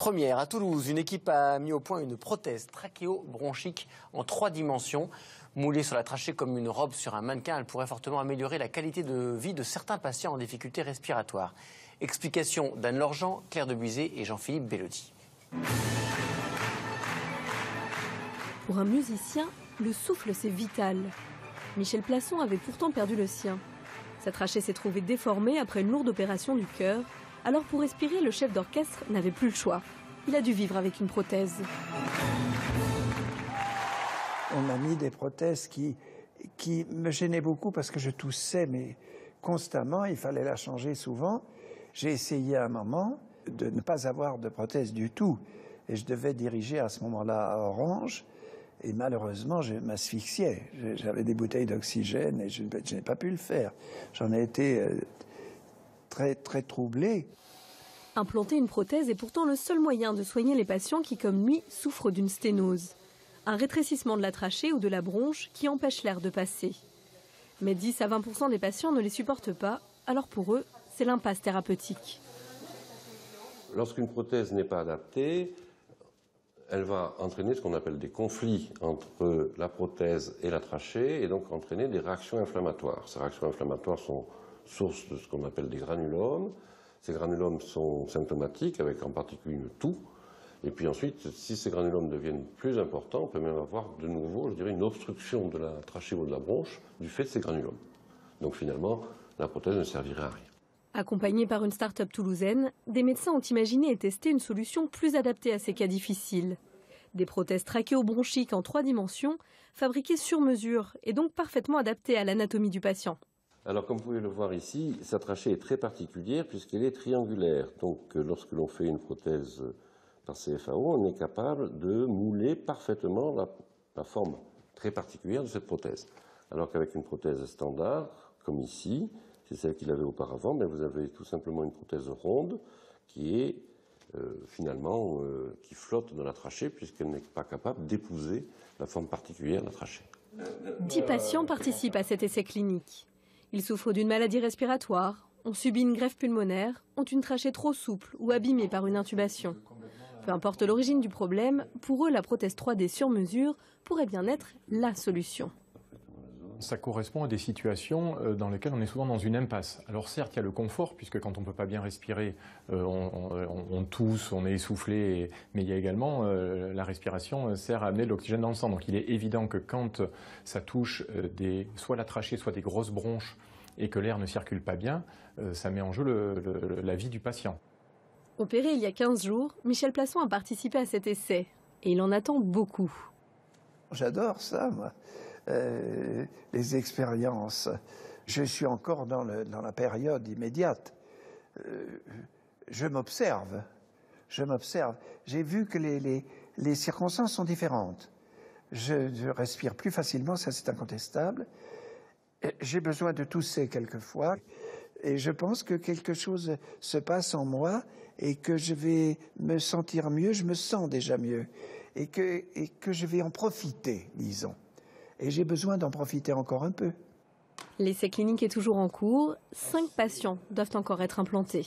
Première, à Toulouse, une équipe a mis au point une prothèse trachéo-bronchique en 3 dimensions. Moulée sur la trachée comme une robe sur un mannequin, elle pourrait fortement améliorer la qualité de vie de certains patients en difficulté respiratoire. Explication d'Anne Lorjean, Claire Debuisé et Jean-Philippe Bellotti. Pour un musicien, le souffle c'est vital. Michel Plasson avait pourtant perdu le sien. Sa trachée s'est trouvée déformée après une lourde opération du cœur. Alors pour respirer, le chef d'orchestre n'avait plus le choix. Il a dû vivre avec une prothèse. On m'a mis des prothèses qui me gênaient beaucoup parce que je toussais, mais constamment, il fallait la changer souvent. J'ai essayé à un moment de ne pas avoir de prothèse du tout. Et je devais diriger à ce moment-là à Orange. Et malheureusement, je m'asphyxiais. J'avais des bouteilles d'oxygène et je n'ai pas pu le faire. J'en ai été très, très troublé. Implanter une prothèse est pourtant le seul moyen de soigner les patients qui, comme lui, souffrent d'une sténose. Un rétrécissement de la trachée ou de la bronche qui empêche l'air de passer. Mais 10 à 20% des patients ne les supportent pas, alors pour eux, c'est l'impasse thérapeutique. Lorsqu'une prothèse n'est pas adaptée, elle va entraîner ce qu'on appelle des conflits entre la prothèse et la trachée et donc entraîner des réactions inflammatoires. Ces réactions inflammatoires sont source de ce qu'on appelle des granulomes. Ces granulomes sont symptomatiques avec en particulier une toux. Et puis ensuite, si ces granulomes deviennent plus importants, on peut même avoir de nouveau, je dirais, une obstruction de la trachée ou de la bronche du fait de ces granulomes. Donc finalement, la prothèse ne servirait à rien. Accompagnés par une start-up toulousaine, des médecins ont imaginé et testé une solution plus adaptée à ces cas difficiles. Des prothèses trachéo-bronchiques en 3 dimensions, fabriquées sur mesure et donc parfaitement adaptées à l'anatomie du patient. Alors comme vous pouvez le voir ici, sa trachée est très particulière puisqu'elle est triangulaire. Donc lorsque l'on fait une prothèse par CFAO, on est capable de mouler parfaitement la forme très particulière de cette prothèse. Alors qu'avec une prothèse standard, comme ici, c'est celle qu'il avait auparavant, mais vous avez tout simplement une prothèse ronde qui est finalement qui flotte dans la trachée puisqu'elle n'est pas capable d'épouser la forme particulière de la trachée. 10 patients participent à cet essai clinique. Ils souffrent d'une maladie respiratoire, ont subi une greffe pulmonaire, ont une trachée trop souple ou abîmée par une intubation. Peu importe l'origine du problème, pour eux, la prothèse 3D sur mesure pourrait bien être la solution. Ça correspond à des situations dans lesquelles on est souvent dans une impasse. Alors certes, il y a le confort, puisque quand on ne peut pas bien respirer, on tousse, on est essoufflé, mais il y a également la respiration sert à amener de l'oxygène dans le sang. Donc il est évident que quand ça touche soit la trachée, soit des grosses bronches, et que l'air ne circule pas bien, ça met en jeu la vie du patient. Opéré il y a 15 jours, Michel Plasson a participé à cet essai. Et il en attend beaucoup. J'adore ça, moi. Les expériences. Je suis encore dans la période immédiate. Je m'observe. J'ai vu que les circonstances sont différentes. Je respire plus facilement, ça c'est incontestable. J'ai besoin de tousser quelquefois. Et je pense que quelque chose se passe en moi et que je vais me sentir mieux, je me sens déjà mieux. Et que je vais en profiter, disons. Et j'ai besoin d'en profiter encore un peu. L'essai clinique est toujours en cours. 5 patients doivent encore être implantés.